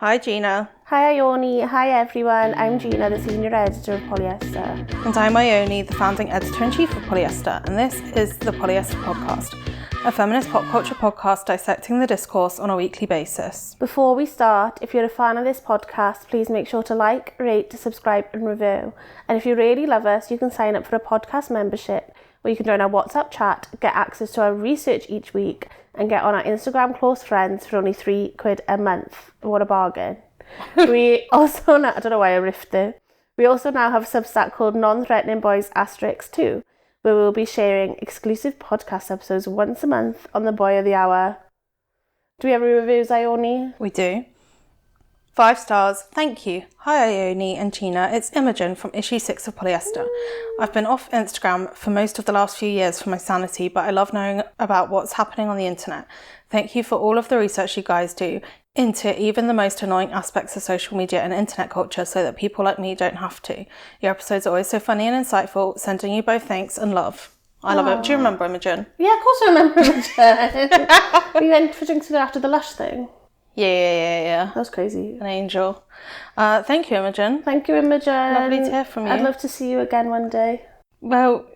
Hi Gina. Hi Ione, hi everyone, I'm Gina, the senior editor of Polyester. And I'm Ione, the founding editor-in-chief of Polyester, and this is the Polyester Podcast, a feminist pop culture podcast dissecting the discourse on a weekly basis. Before we start, if you're a fan of this podcast, please make sure to like, rate, subscribe and review. And if you really love us, you can sign up for a podcast membership where you can join our WhatsApp chat, get access to our research each week, and get on our Instagram close friends for only £3 a month. What a bargain. We also now, I don't know why I riffed there. We also now have a Substack called Non-Threatening Boys * 2, where we'll be sharing exclusive podcast episodes once a month on the Boy of the Hour. Do we have any reviews, Ione? We do. 5 stars, thank you. Hi Ione and Gina, it's Imogen from issue 6 of Polyester. I've been off Instagram for most of the last few years for my sanity, but I love knowing about what's happening on the internet. Thank you for all of the research you guys do into even the most annoying aspects of social media and internet culture so that people like me don't have to. Your episodes are always so funny and insightful, sending you both thanks and love. I love it. Do you remember Imogen? Yeah, of course I remember Imogen. We went for drinks after the Lush thing. Yeah. That was crazy. An angel. Thank you, Imogen. Thank you, Imogen. Lovely to hear from you. I'd love to see you again one day. Well,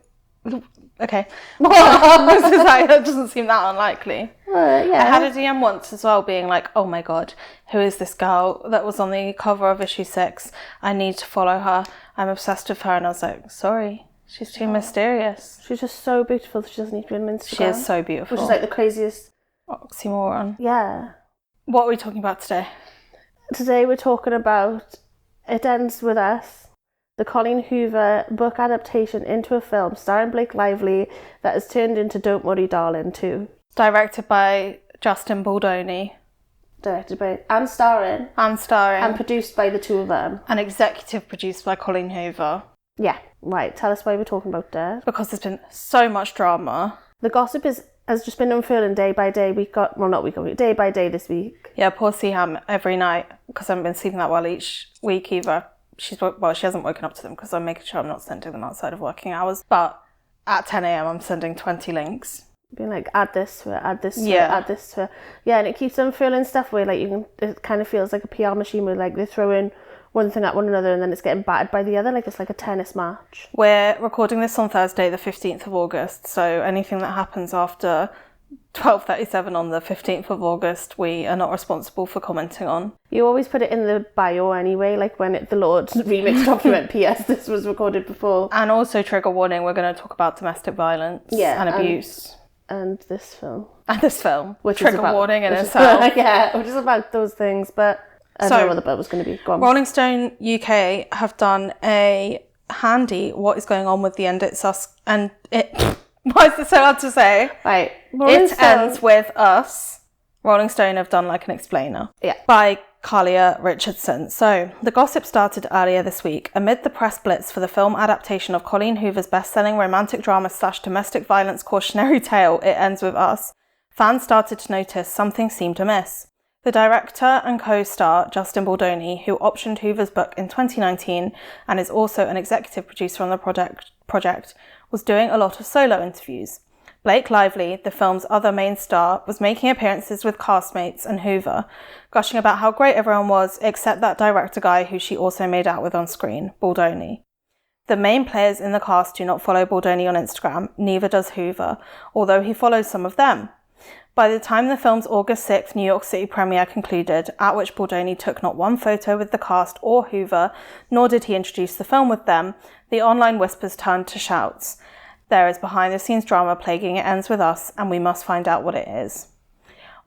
okay. That doesn't seem that unlikely. Yeah. I had a DM once as well being like, oh my god, who is this girl that was on the cover of issue 6? I need to follow her. I'm obsessed with her. And I was like, sorry, she's too mysterious. She's just so beautiful that she doesn't need to be on Instagram. She is so beautiful. Which is like the craziest oxymoron. Yeah. What are we talking about today? Today we're talking about It Ends With Us, the Colleen Hoover book adaptation into a film starring Blake Lively that has turned into Don't Worry Darling 2. Directed by Justin Baldoni. Directed by and starring. And produced by the two of them. And executive produced by Colleen Hoover. Yeah, right. Tell us why we're talking about that. Because there's been so much drama. The gossip has just been unfurling day by day. Day by day this week. Yeah, poor Seaham every night, because I haven't been sleeping that well each week either. She hasn't woken up to them because I'm making sure I'm not sending them outside of working hours. But at 10 a.m, I'm sending 20 links. Being like, add this to it, add this to it, add this to it. Yeah, and it keeps unfurling stuff where like it kind of feels like a PR machine where like they're throwing one thing at one another and then it's getting battered by the other, like it's like a tennis match. We're recording this on Thursday, the 15th of August, so anything that happens after 12:37 on the 15th of August, we are not responsible for commenting on. You always put it in the bio anyway, like when the Lord remix document PS, this was recorded before. And also, trigger warning, we're going to talk about domestic violence and abuse. And this film. Which trigger warning in itself. Which is about those things, but I don't know what the bill was going to be. Go on. Rolling Stone UK have done a handy what is going on with the end it's us and it. Why is it so hard to say? Right. Ends with us. Rolling Stone have done like an explainer. Yeah. By Kalia Richardson. So, the gossip started earlier this week amid the press blitz for the film adaptation of Colleen Hoover's best-selling romantic drama / domestic violence cautionary tale, It Ends With Us. Fans started to notice something seemed amiss. The director and co-star, Justin Baldoni, who optioned Hoover's book in 2019 and is also an executive producer on the project, was doing a lot of solo interviews. Blake Lively, the film's other main star, was making appearances with castmates and Hoover, gushing about how great everyone was, except that director guy who she also made out with on screen, Baldoni. The main players in the cast do not follow Baldoni on Instagram, neither does Hoover, although he follows some of them. By the time the film's August 6th New York City premiere concluded, at which Baldoni took not one photo with the cast or Hoover, nor did he introduce the film with them, the online whispers turned to shouts. There is behind-the-scenes drama plaguing It Ends With Us, and we must find out what it is.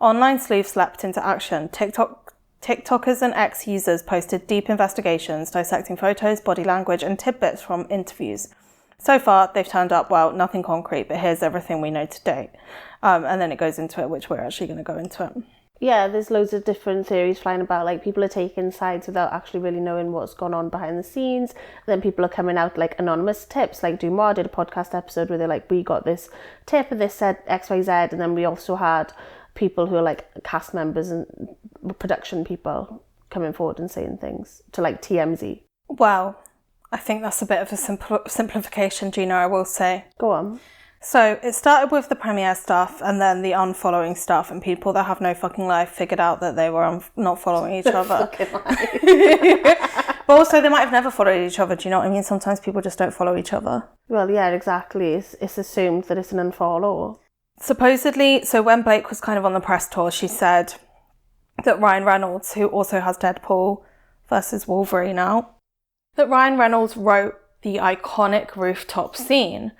Online sleuths leapt into action. TikTokers and ex-users posted deep investigations, dissecting photos, body language, and tidbits from interviews. So far, they've turned up, well, nothing concrete, but here's everything we know to date. And then it goes into it, which we're actually going to go into it. Yeah, there's loads of different theories flying about, like people are taking sides without actually really knowing what's gone on behind the scenes. And then people are coming out like anonymous tips, like Dumois did a podcast episode where they're like, we got this tip and this said XYZ, and then we also had people who are like cast members and production people coming forward and saying things to like TMZ. Well, I think that's a bit of a simplification, Gina, I will say. Go on. So it started with the premiere stuff and then the unfollowing stuff, and people that have no fucking life figured out that they were not following each other. But also they might have never followed each other, do you know what I mean? Sometimes people just don't follow each other. Well, yeah, exactly. It's assumed that it's an unfollow. Supposedly, so when Blake was kind of on the press tour, she said that Ryan Reynolds, who also has Deadpool versus Wolverine out, that Ryan Reynolds wrote the iconic rooftop scene.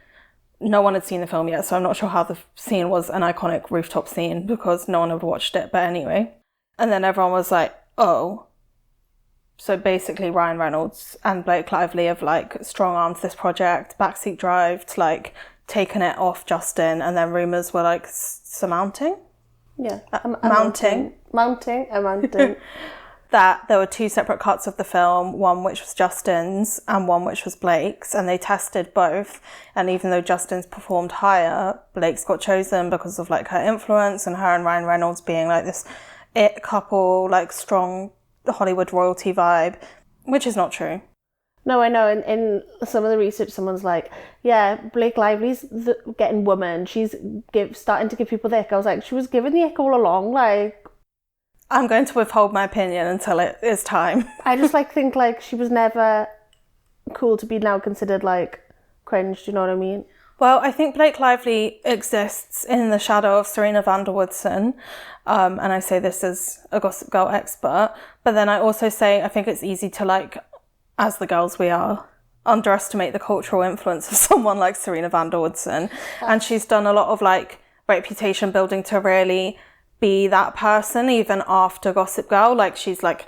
No one had seen the film yet, so I'm not sure how the scene was an iconic rooftop scene because no one had watched it, but anyway. And then everyone was like, oh. So basically Ryan Reynolds and Blake Lively have like strong-armed this project, backseat drived, like taken it off Justin, and then rumours were like surmounting? Yeah. Mounting. That there were 2 separate cuts of the film, one which was Justin's and one which was Blake's, and they tested both. And even though Justin's performed higher, Blake's got chosen because of like her influence and her and Ryan Reynolds being like this it couple, like strong Hollywood royalty vibe, which is not true. No, I know. In some of the research, someone's like, yeah, Blake Lively's getting woman. She's starting to give people the ick. I was like, she was giving the ick all along, like... I'm going to withhold my opinion until it is time. I just think she was never cool to be now considered like cringe, do you know what I mean? Well, I think Blake Lively exists in the shadow of Serena van der Woodsen. And I say this as a Gossip Girl expert. But then I also say I think it's easy to like, as the girls we are, underestimate the cultural influence of someone like Serena van der Woodsen. And she's done a lot of like reputation building to really be that person even after Gossip Girl. Like she's like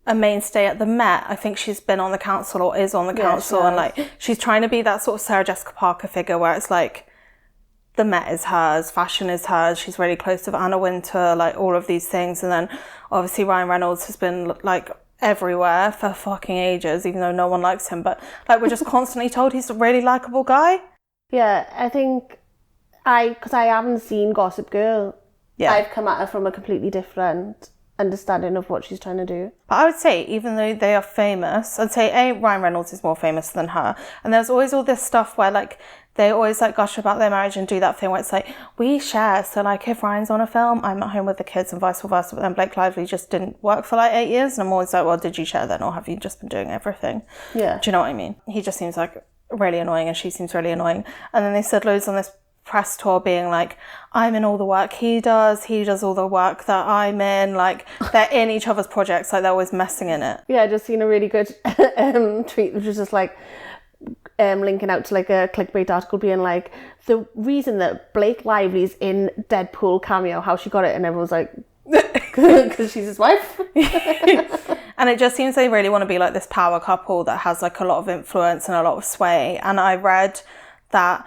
a mainstay at the Met. I think she's been on the council or is on the council, and like she's trying to be that sort of Sarah Jessica Parker figure where it's like the Met is hers, fashion is hers, she's really close to Anna Wintour, like all of these things. And then obviously Ryan Reynolds has been like everywhere for fucking ages, even though no one likes him, but like we're just constantly told he's a really likable guy. Yeah, I think because I haven't seen Gossip Girl, I've come at her from a completely different understanding of what she's trying to do. But I would say, even though they are famous, I'd say Ryan Reynolds is more famous than her. And there's always all this stuff where like they always like gush about their marriage and do that thing where it's like, we share. So like if Ryan's on a film, I'm at home with the kids and vice versa. But then Blake Lively just didn't work for like 8 years. And I'm always like, well, did you share then? Or have you just been doing everything? Yeah. Do you know what I mean? He just seems like really annoying and she seems really annoying. And then they said loads on this press tour being like, I'm in all the work he does all the work that I'm in, like they're in each other's projects, like they're always messing in it. Yeah, I just seen a really good tweet which was just like linking out to like a clickbait article being like, the reason that Blake Lively's in Deadpool cameo, how she got it, and everyone's like, because she's his wife. And it just seems they really want to be like this power couple that has like a lot of influence and a lot of sway. And I read that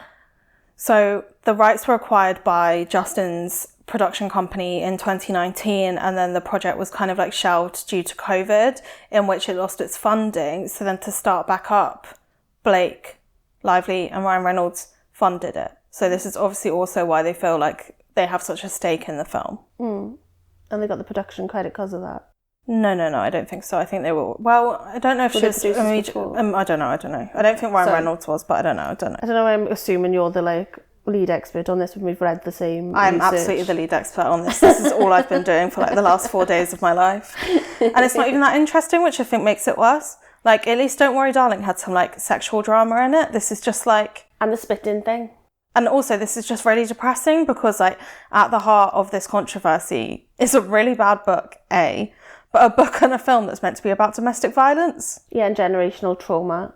so the rights were acquired by Justin's production company in 2019, and then the project was kind of like shelved due to COVID, in which it lost its funding. So then to start back up, Blake Lively and Ryan Reynolds funded it. So this is obviously also why they feel like they have such a stake in the film. And they got the production credit because of that. No, I don't think so. I think they were... Well, I don't know if she was... I don't know. I don't think Ryan Reynolds was, but I don't know. I'm assuming you're the, like, lead expert on this when we've read the same I'm research. Absolutely the lead expert on this. This is all I've been doing for, like, the last 4 days of my life. And it's not even that interesting, which I think makes it worse. Like, at least Don't Worry Darling had some, like, sexual drama in it. This is just, like... And the spitting thing. And also, this is just really depressing because, like, at the heart of this controversy is a really bad book, A, but a book and a film that's meant to be about domestic violence. Yeah, and generational trauma.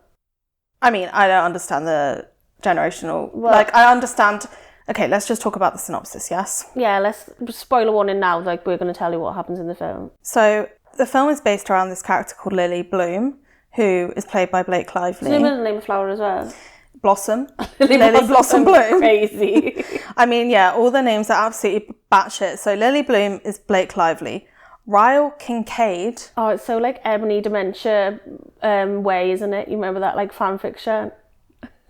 I mean, I don't understand the generational... I understand... Okay, let's just talk about the synopsis, yes? Yeah, let's... Spoiler warning now, like, we're going to tell you what happens in the film. So, the film is based around this character called Lily Bloom, who is played by Blake Lively. Is the name of flower as well? Blossom. Lily Blossom Bloom. Crazy. I mean, yeah, all the names are absolutely batshit. So, Lily Bloom is Blake Lively. Ryle Kincaid. Oh, it's so like Ebony Dementia way, isn't it? You remember that like fan fiction?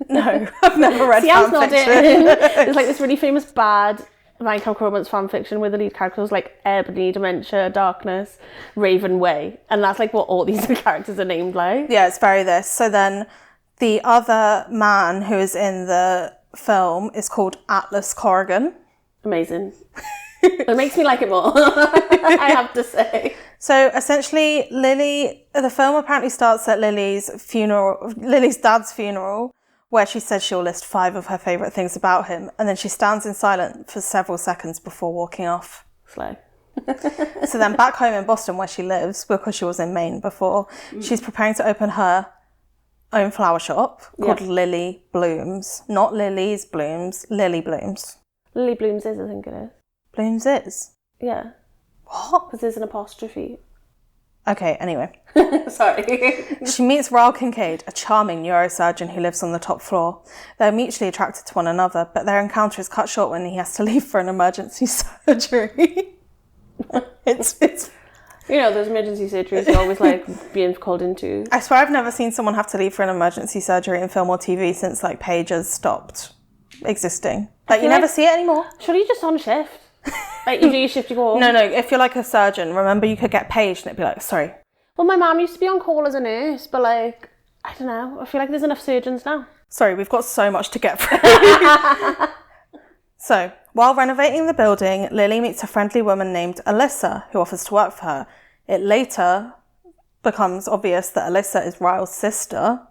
No, I've never read fan fiction. There's like this really famous bad My Chemical Romance fan fiction where the lead character was like Ebony Dementia, Darkness, Raven Way, and that's like what all these characters are named like. Yeah, it's very this. So then the other man who is in the film is called Atlas Corrigan. Amazing. It makes me like it more, I have to say. So essentially, the film apparently starts at Lily's dad's funeral, where she says she'll list 5 of her favourite things about him, and then she stands in silence for several seconds before walking off. Slow. So then back home in Boston, where she lives, because she was in Maine before, she's preparing to open her own flower shop called Lily Blooms. Not Lily's Blooms, Lily Blooms. Lily Blooms is, I think it is. Blooms is? Yeah. What? Because there's an apostrophe. Okay, anyway. Sorry. She meets Raoul Kincaid, a charming neurosurgeon who lives on the top floor. They're mutually attracted to one another, but their encounter is cut short when he has to leave for an emergency surgery. It's You know, those emergency surgeries are always like being called into. I swear I've never seen someone have to leave for an emergency surgery in film or TV since like pages stopped existing. Like you never see it anymore. Surely you're just on shift. Like you do your shift, you go home. No, if you're like a surgeon, remember you could get paged and it'd be like, sorry. Well, my mum used to be on call as a nurse, but like, I don't know. I feel like there's enough surgeons now. Sorry, we've got so much to get through. So, while renovating the building, Lily meets a friendly woman named Alyssa who offers to work for her. It later becomes obvious that Alyssa is Ryle's sister.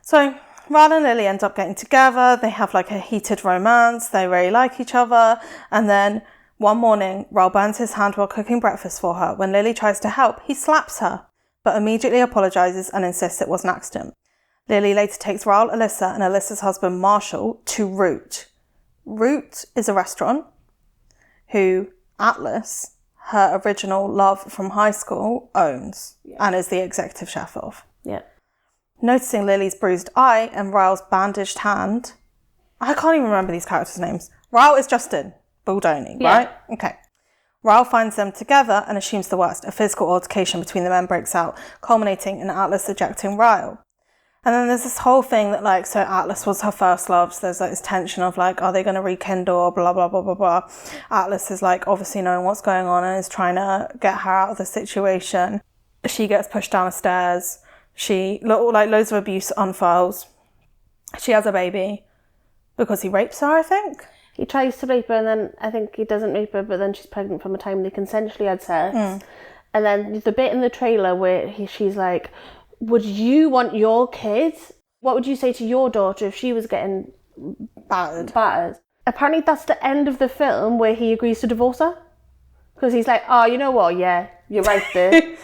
So, Ryle and Lily end up getting together. They have like a heated romance. They really like each other. And then one morning, Ryle burns his hand while cooking breakfast for her. When Lily tries to help, he slaps her, but immediately apologises and insists it was an accident. Lily later takes Ryle, Alyssa, and Alyssa's husband, Marshall, to Root. Root is a restaurant who Atlas, her original love from high school, owns and is the executive chef of. Yeah. Noticing Lily's bruised eye and Ryle's bandaged hand, I can't even remember these characters' names. Ryle is Justin Baldoni, right? Okay. Ryle finds them together and assumes the worst. A physical altercation between the men breaks out, culminating in Atlas ejecting Ryle. And then there's this whole thing that like, so Atlas was her first love, so there's like this tension of like, are they going to rekindle, blah, blah, blah, blah, blah. Atlas is like obviously knowing what's going on and is trying to get her out of the situation. She gets pushed down the stairs. Like loads of abuse unfurls. She has a baby because he rapes her, I think. He tries to rape her and then I think he doesn't rape her, but then she's pregnant from a time they consensually had sex. And then the bit in the trailer where she's like, would you want your kids? What would you say to your daughter if she was getting battered? Apparently that's the end of the film where he agrees to divorce her. Because he's like, oh, you know what? Yeah, you're right there.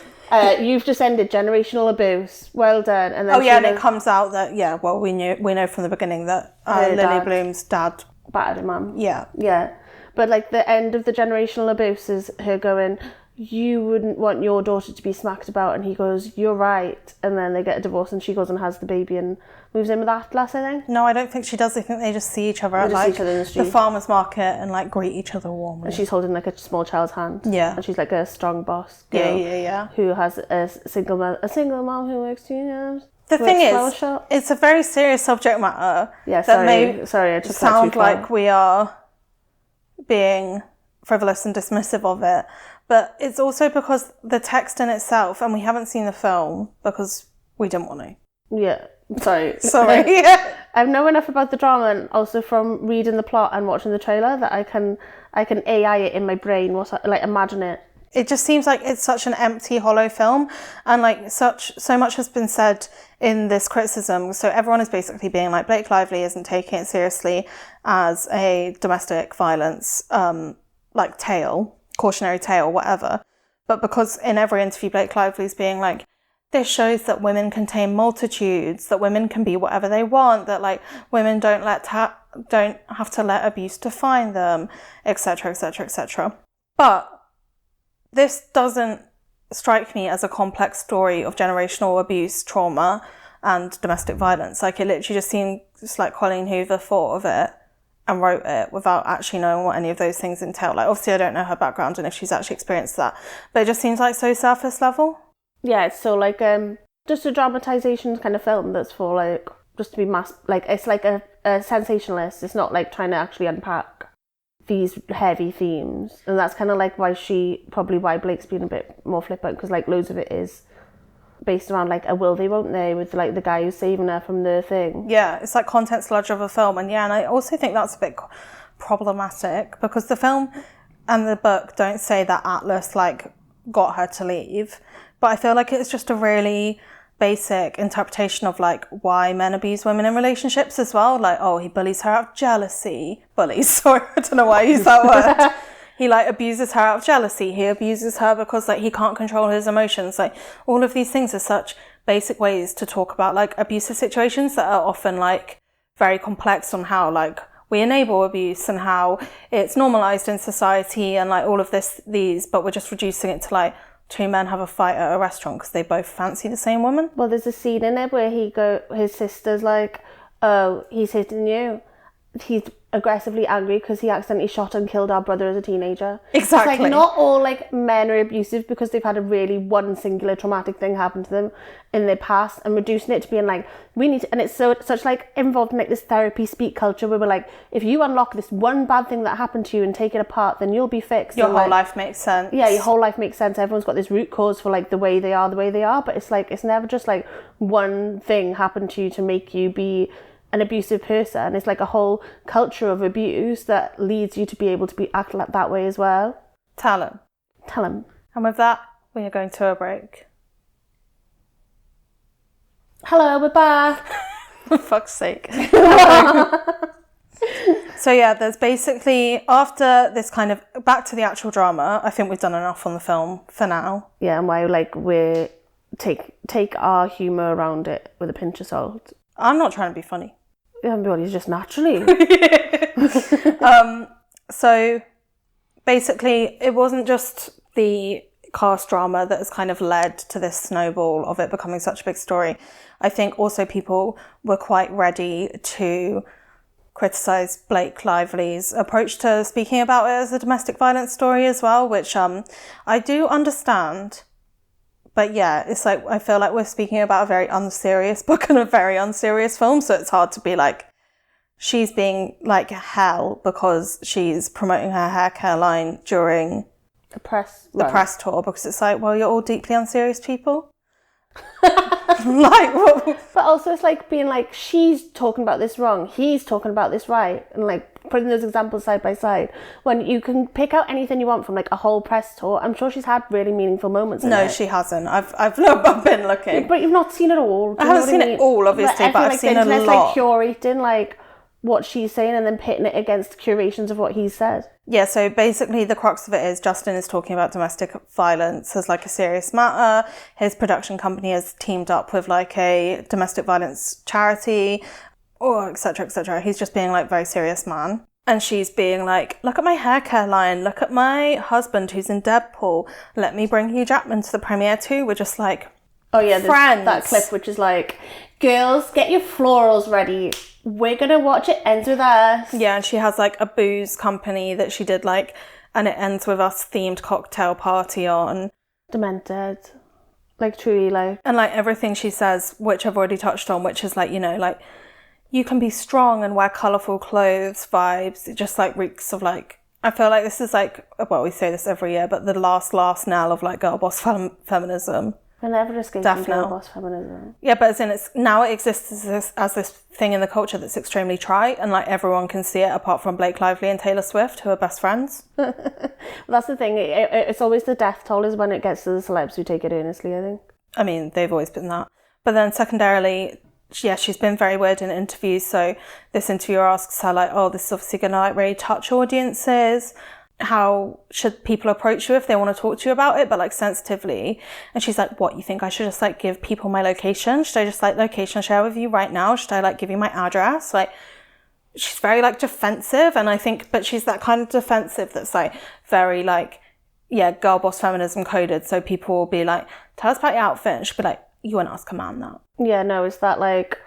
You've just ended generational abuse. Well done. And then and it comes out that, we know from the beginning that Lily Bloom's dad battered her mum. Yeah. Yeah. But like the end of the generational abuse is her going, you wouldn't want your daughter to be smacked about, and he goes, you're right, and then they get a divorce and she goes and has the baby and moves in with Atlas, I think. No, I don't think she does. I think they just see each other at like the farmer's market and like greet each other warmly. And she's holding like a small child's hand. Yeah. And she's like a strong boss girl. Yeah. Who has a single mom who works 2 jobs. The thing is, it's a very serious subject matter. Yeah, sorry, I just sound like we are being frivolous and dismissive of it. But it's also because the text in itself, and we haven't seen the film because we didn't want to. Yeah, sorry. I know enough about the drama, and also from reading the plot and watching the trailer, that I can AI it in my brain, like imagine it. It just seems like it's such an empty, hollow film, and like so much has been said in this criticism. So everyone is basically being like, Blake Lively isn't taking it seriously as a domestic violence like tale. Cautionary tale, whatever. But because in every interview Blake Lively's being like, this shows that women contain multitudes, that women can be whatever they want, that like women don't have to let abuse define them, etc, etc, etc. But this doesn't strike me as a complex story of generational abuse, trauma and domestic violence. Like it literally just seemed just like Colleen Hoover thought of it and wrote it without actually knowing what any of those things entail. Like, obviously, I don't know her background and if she's actually experienced that, but it just seems like so surface level. Yeah, it's so like just a dramatization kind of film that's for like just to be it's like a sensationalist. It's not like trying to actually unpack these heavy themes, and that's kind of like why Blake's being a bit more flippant, because like loads of it is based around like a will they won't they with like the guy who's saving her from the thing. Yeah, it's like content sludge of a film. And I also think that's a bit problematic because the film and the book don't say that Atlas like got her to leave, but I feel like it's just a really basic interpretation of like why men abuse women in relationships as well. Like, oh, he bullies her out of jealousy. Sorry, I don't know why I use that word. He like abuses her out of jealousy. He abuses her because like he can't control his emotions. Like all of these things are such basic ways to talk about like abusive situations that are often like very complex on how like we enable abuse and how it's normalized in society and like all of these, but we're just reducing it to like two men have a fight at a restaurant because they both fancy the same woman. Well, there's a scene in it where his sister's like, oh, he's hitting you. He's aggressively angry because he accidentally shot and killed our brother as a teenager. Exactly. It's like not all like men are abusive because they've had a really one singular traumatic thing happen to them in their past, and reducing it to being like we need to, and it's such like involved in like this therapy speak culture where we're like, if you unlock this one bad thing that happened to you and take it apart, then you'll be fixed. Your whole life makes sense. Yeah, your whole life makes sense. Everyone's got this root cause for like the way they are, but it's like it's never just like one thing happened to you to make you be an abusive person. It's like a whole culture of abuse that leads you to be able to be act like that way as well. Tell him. And with that, we are going to a break. Hello, we're back. For fuck's sake. So yeah, there's basically, after this kind of, back to the actual drama, I think we've done enough on the film for now. Yeah, and why like we take our humour around it with a pinch of salt. I'm not trying to be funny. Everybody's just naturally. So basically, it wasn't just the cast drama that has kind of led to this snowball of it becoming such a big story. I think also people were quite ready to criticise Blake Lively's approach to speaking about it as a domestic violence story as well, which I do understand. But yeah, it's like, I feel like we're speaking about a very unserious book and a very unserious film. So it's hard to be like, she's being like hell because she's promoting her hair care line during the press tour. Because it's like, well, you're all deeply unserious people. Like, what? But also it's like being like, she's talking about this wrong, he's talking about this right. And like putting those examples side by side, when you can pick out anything you want from like a whole press tour. I'm sure she's had really meaningful moments in it. No, she hasn't. I've been looking. But you've not seen it all. I haven't seen it all, obviously, but I've seen a lot. Like curating like what she's saying and then pitting it against curations of what he said. Yeah, so basically the crux of it is Justin is talking about domestic violence as like a serious matter. His production company has teamed up with like a domestic violence charity, or etc, etc. He's just being like very serious man. And she's being like, look at my hair care line, look at my husband who's in Deadpool, let me bring Hugh Jackman to the premiere too. We're just like, oh yeah, friends. That clip which is like, girls, get your florals ready. We're going to watch It Ends With Us. Yeah, and she has like a booze company that she did like an It Ends With Us themed cocktail party on. Demented. Like truly like. And like everything she says, which I've already touched on, which is like, you know, like you can be strong and wear colourful clothes vibes. It just like reeks of like, I feel like this is like, well, we say this every year, but the last knell of like girl boss feminism. We're never escaping girl boss feminism. Yeah, but now it exists as this thing in the culture that's extremely trite, and like everyone can see it apart from Blake Lively and Taylor Swift, who are best friends. That's the thing. It's always the death toll is when it gets to the celebs who take it earnestly, I think. I mean, they've always been that. But then secondarily, yeah, she's been very weird in interviews. So this interviewer asks her like, oh, this is obviously going to like really touch audiences. How should people approach you if they want to talk to you about it, but like sensitively? And she's like, what, you think I should just like give people my location? Should I just like location share with you right now? Should I like give you my address? Like, she's very like defensive, and I think, but she's that kind of defensive that's like very like, yeah, girl boss feminism coded. So people will be like, tell us about your outfit, and she'll be like, you won't ask a man that. Yeah, no, it's that like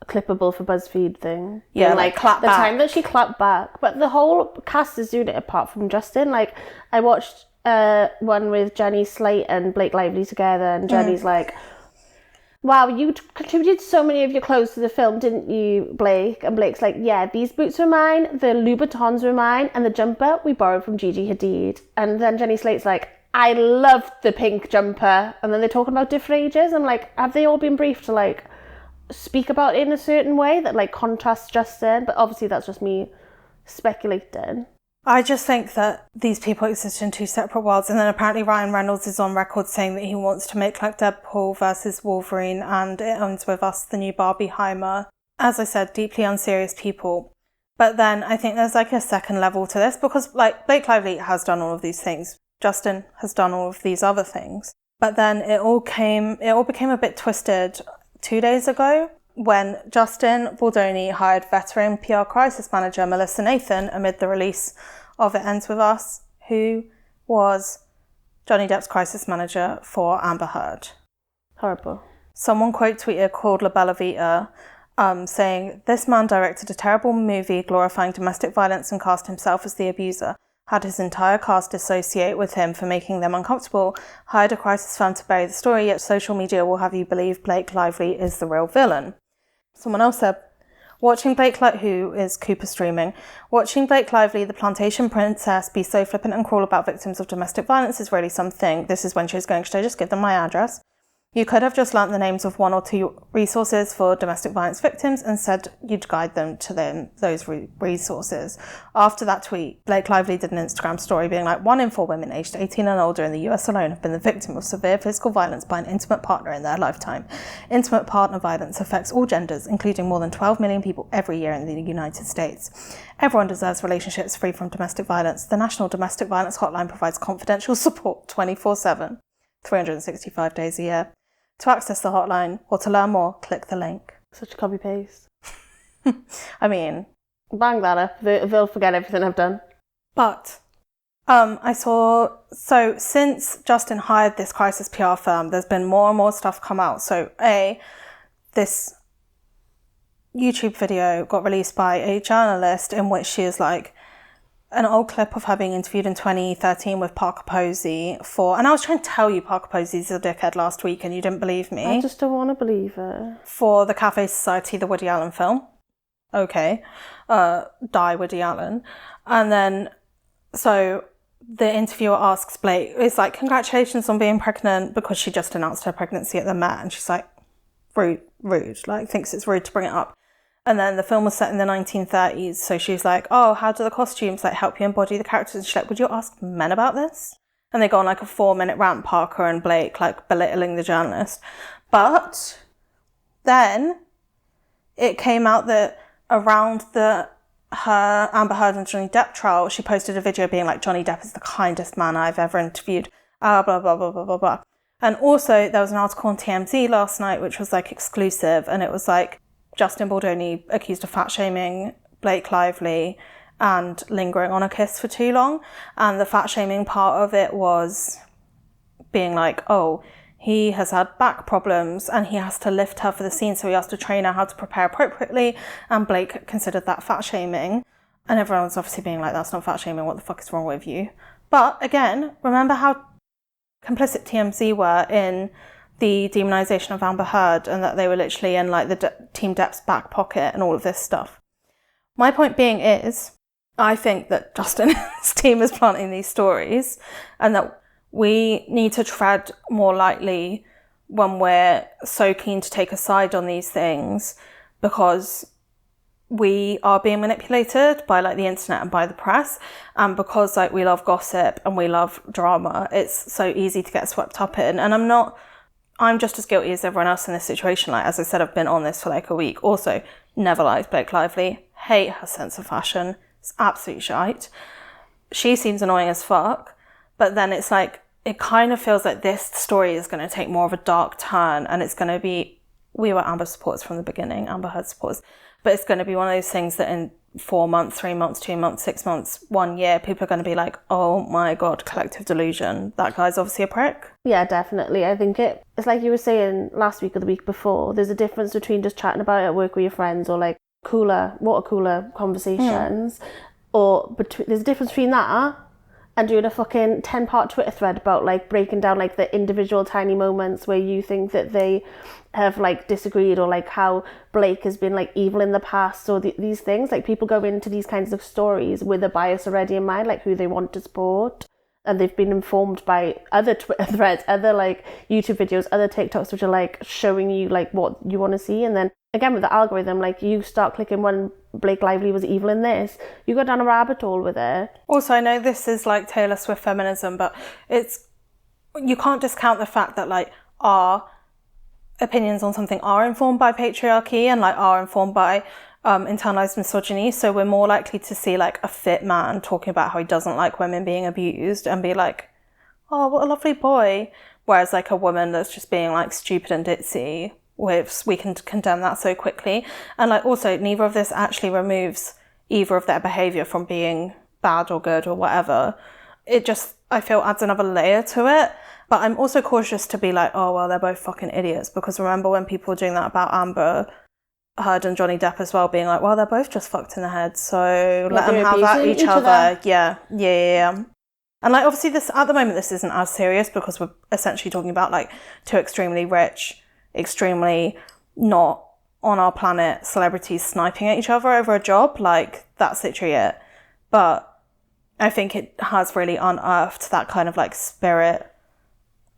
clippable for BuzzFeed thing. Yeah, and like clap the back. Time that she clapped back. But the whole cast is doing it apart from Justin. Like, I watched one with Jenny Slate and Blake Lively together, and Jenny's like, wow, you contributed so many of your clothes to the film, didn't you, Blake? And Blake's like, yeah, these boots were mine, the Louboutins were mine, and the jumper we borrowed from Gigi Hadid. And then Jenny Slate's like, I loved the pink jumper. And then they're talking about different ages. I'm like, have they all been briefed to like speak about it in a certain way that like contrasts Justin? But obviously that's just me speculating. I just think that these people exist in two separate worlds, and then apparently Ryan Reynolds is on record saying that he wants to make like Deadpool versus Wolverine and It Ends With Us, the new Barbieheimer. As I said, deeply unserious people. But then I think there's like a second level to this, because like Blake Lively has done all of these things. Justin has done all of these other things. But then it all became a bit twisted 2 days ago, when Justin Baldoni hired veteran PR crisis manager Melissa Nathan amid the release of It Ends With Us, who was Johnny Depp's crisis manager for Amber Heard. Horrible. Someone quote tweeted called La Bella Vita, saying, "This man directed a terrible movie glorifying domestic violence and cast himself as the abuser, had his entire cast dissociate with him for making them uncomfortable, hired a crisis firm to bury the story, yet social media will have you believe Blake Lively is the real villain." Someone else said, who is Cooper streaming, watching Blake Lively, the plantation princess, be so flippant and cruel about victims of domestic violence is really something. This is when she was going, should I just give them my address? You could have just learnt the names of 1 or 2 resources for domestic violence victims and said you'd guide them to those resources. After that tweet, Blake Lively did an Instagram story being like, 1 in 4 women aged 18 and older in the US alone have been the victim of severe physical violence by an intimate partner in their lifetime. Intimate partner violence affects all genders, including more than 12 million people every year in the United States. Everyone deserves relationships free from domestic violence. The National Domestic Violence Hotline provides confidential support 24/7, 365 days a year. To access the hotline or to learn more, click the link. Such a copy paste. I mean, bang that up. They'll forget everything I've done. But I saw, so since Justin hired this crisis PR firm, there's been more and more stuff come out. So this YouTube video got released by a journalist in which she is like, an old clip of her being interviewed in 2013 with Parker Posey and I was trying to tell you Parker Posey's a dickhead last week and you didn't believe me. I just don't want to believe it. For the Cafe Society, the Woody Allen film. Okay. Die Woody Allen. And then, so the interviewer asks Blake, it's like, congratulations on being pregnant, because she just announced her pregnancy at the Met, and she's like, rude, like thinks it's rude to bring it up. And then the film was set in the 1930s, so she's like, oh, how do the costumes like help you embody the characters? And she's like, would you ask men about this? And they go on like a 4-minute rant, Parker and Blake, like belittling the journalist. But then it came out that around her Amber Heard and Johnny Depp trial, she posted a video being like, Johnny Depp is the kindest man I've ever interviewed, blah, blah, blah, blah, blah, blah. And also there was an article on TMZ last night, which was like exclusive, and it was like, Justin Baldoni accused of fat-shaming Blake Lively and lingering on a kiss for too long. And the fat-shaming part of it was being like, oh, he has had back problems and he has to lift her for the scene, so he has to train her how to prepare appropriately. And Blake considered that fat-shaming. And everyone's obviously being like, that's not fat-shaming, what the fuck is wrong with you? But again, remember how complicit TMZ were in the demonization of Amber Heard, and that they were literally in like the Team Depp's back pocket and all of this stuff. My point being is, I think that Justin's team is planting these stories, and that we need to tread more lightly when we're so keen to take a side on these things, because we are being manipulated by like the internet and by the press, and because like we love gossip and we love drama, it's so easy to get swept up in. And I'm just as guilty as everyone else in this situation. Like, as I said, I've been on this for like a week. Also, never liked Blake Lively. Hate her sense of fashion. It's absolute shite. She seems annoying as fuck. But then it's like, it kind of feels like this story is going to take more of a dark turn, and it's going to be, we were Amber supporters from the beginning, Amber Heard supporters, but it's going to be one of those things that in 4 months, 3 months, 2 months, 6 months, 1 year, people are going to be like, oh my God, collective delusion. That guy's obviously a prick. Yeah, definitely. I think it's like you were saying last week or the week before, there's a difference between just chatting about it at work with your friends, or like water cooler conversations, or there's a difference between that and doing a fucking 10-part Twitter thread about like breaking down like the individual tiny moments where you think that they have like disagreed, or like how Blake has been like evil in the past, or these things. Like, people go into these kinds of stories with a bias already in mind, like who they want to support. and they've been informed by other Twitter threads, other like YouTube videos, other TikToks, which are like showing you like what you want to see. And then again with the algorithm, like you start clicking when Blake Lively was evil in this, you go down a rabbit hole with it. Also, I know this is like Taylor Swift feminism, but you can't discount the fact that like our opinions on something are informed by patriarchy and like are informed by internalized misogyny. So we're more likely to see like a fit man talking about how he doesn't like women being abused and be like, oh, what a lovely boy. Whereas like a woman that's just being like stupid and ditzy, we can condemn that so quickly. And like also neither of this actually removes either of their behavior from being bad or good or whatever. It just, I feel, adds another layer to it. But I'm also cautious to be like, oh, well, they're both fucking idiots. Because remember when people were doing that about Amber Heard and Johnny Depp as well, being like, well, they're both just fucked in the head, so let them have at each other. Yeah. And like, obviously this, at the moment, this isn't as serious because we're essentially talking about like two extremely rich, extremely not on our planet celebrities sniping at each other over a job. Like, that's literally it. But I think it has really unearthed that kind of like spirit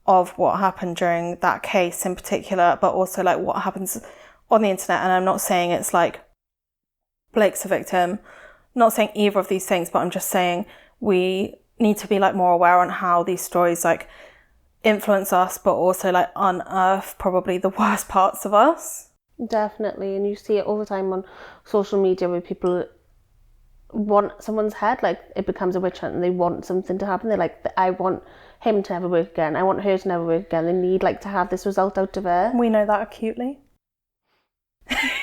of what happened during that case in particular, but also like what happens on the internet. And I'm not saying it's like Blake's a victim, not saying either of these things, but I'm just saying we need to be like more aware on how these stories like influence us, but also like unearth probably the worst parts of us. Definitely. And you see it all the time on social media where people want someone's head, like it becomes a witch hunt and they want something to happen. They're like, I want him to never work again, I want her to never work again. They need like to have this result out of her. We know that acutely.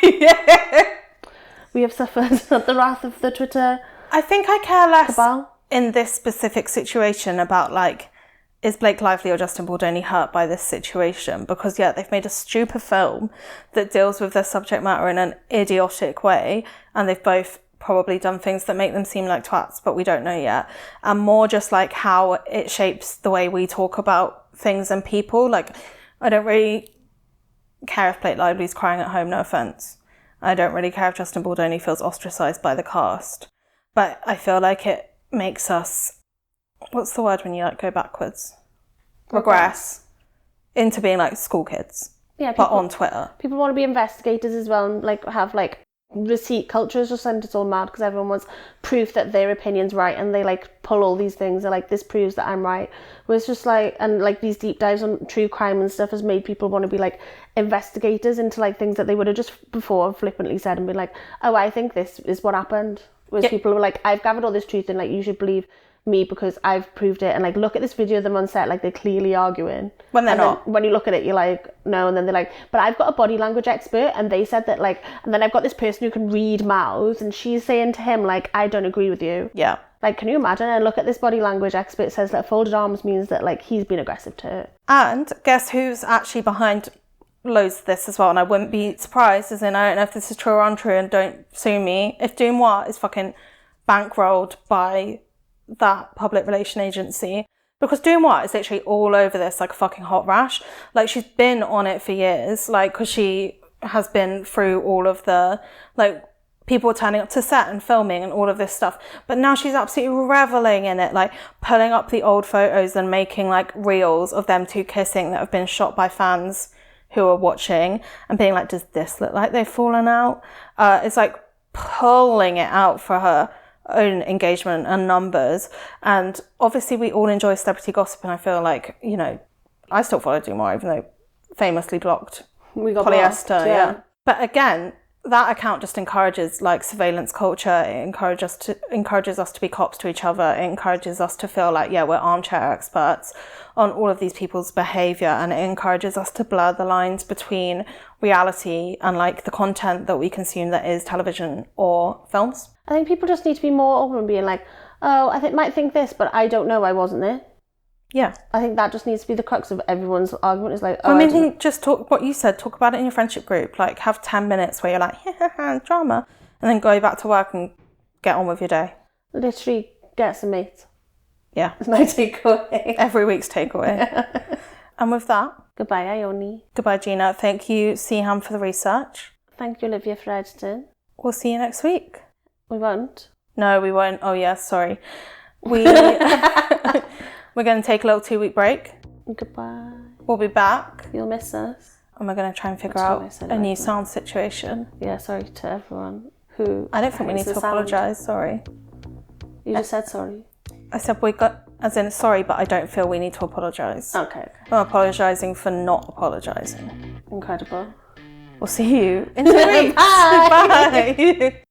Yeah. We have suffered the wrath of the Twitter. I think I care less cabal in this specific situation about like, is Blake Lively or Justin Baldoni hurt by this situation? Because yeah, they've made a stupid film that deals with their subject matter in an idiotic way, and they've both probably done things that make them seem like twats, but we don't know yet. And more just like how it shapes the way we talk about things and people. Like, I don't really care if Blake Lively's crying at home, no offence. I don't really care if Justin Baldoni feels ostracised by the cast. But I feel like it makes us, what's the word when you like go backwards? Regress into being like school kids. Yeah, people, but on Twitter. People want to be investigators as well and like have like receipt culture is just sent us all mad because everyone wants proof that their opinion's right, and they like pull all these things. They're like, this proves that I'm right. Where it's just like, and like these deep dives on true crime and stuff has made people want to be like investigators into like things that they would have just before flippantly said and been like, oh, I think this is what happened. Whereas people were like, I've gathered all this truth and like you should believe me because I've proved it. And like, look at this video of them on set, like they're clearly arguing when they're not. When you look at it, you're like, no. And then they're like, but I've got a body language expert and they said that like, and then I've got this person who can read mouths and she's saying to him like, I don't agree with you. Yeah. Like, can you imagine? And look at this body language expert says that folded arms means that like he's been aggressive to her. And guess who's actually behind loads of this as well? And I wouldn't be surprised, as in, I don't know if this is true or untrue and don't sue me, if Dumois is fucking bankrolled by that public relation agency, because Dumois is literally all over this like a fucking hot rash. Like, she's been on it for years, like, because she has been through all of the like people turning up to set and filming and all of this stuff, but now she's absolutely reveling in it, like pulling up the old photos and making like reels of them two kissing that have been shot by fans who are watching and being like, does this look like they've fallen out? It's like pulling it out for her own engagement and numbers. And obviously we all enjoy celebrity gossip, and I feel like, you know, I still follow Dumois even though famously blocked. We got Polyester, blocked, yeah. But again, that account just encourages like surveillance culture. It encourages us to be cops to each other. It encourages us to feel like, yeah, we're armchair experts on all of these people's behaviour, and it encourages us to blur the lines between reality and like the content that we consume that is television or films. I think people just need to be more open and being like, oh, I might think this, but I don't know, I wasn't there. Yeah. I think that just needs to be the crux of everyone's argument, is like, oh, I think just talk what you said, talk about it in your friendship group, like have 10 minutes where you're like, drama, and then go back to work and get on with your day. Literally get some mates. Yeah. It's my takeaway. Every week's takeaway. And with that, goodbye, Ione. Goodbye, Gina. Thank you, Seaham, for the research. Thank you, Olivia, for editing. We'll see you next week. We won't. No, we won't. Oh, yeah, sorry. We We're going to take a little 2-week break. Goodbye. We'll be back. You'll miss us. And we're going to try and figure out a new sound situation. Yeah, sorry to everyone who... I don't think we need to apologise, sorry. You just said sorry. I said we got, as in sorry, but I don't feel we need to apologise. Okay. I'm apologising for not apologising. Incredible. We'll see you in 2 weeks. Bye. Bye.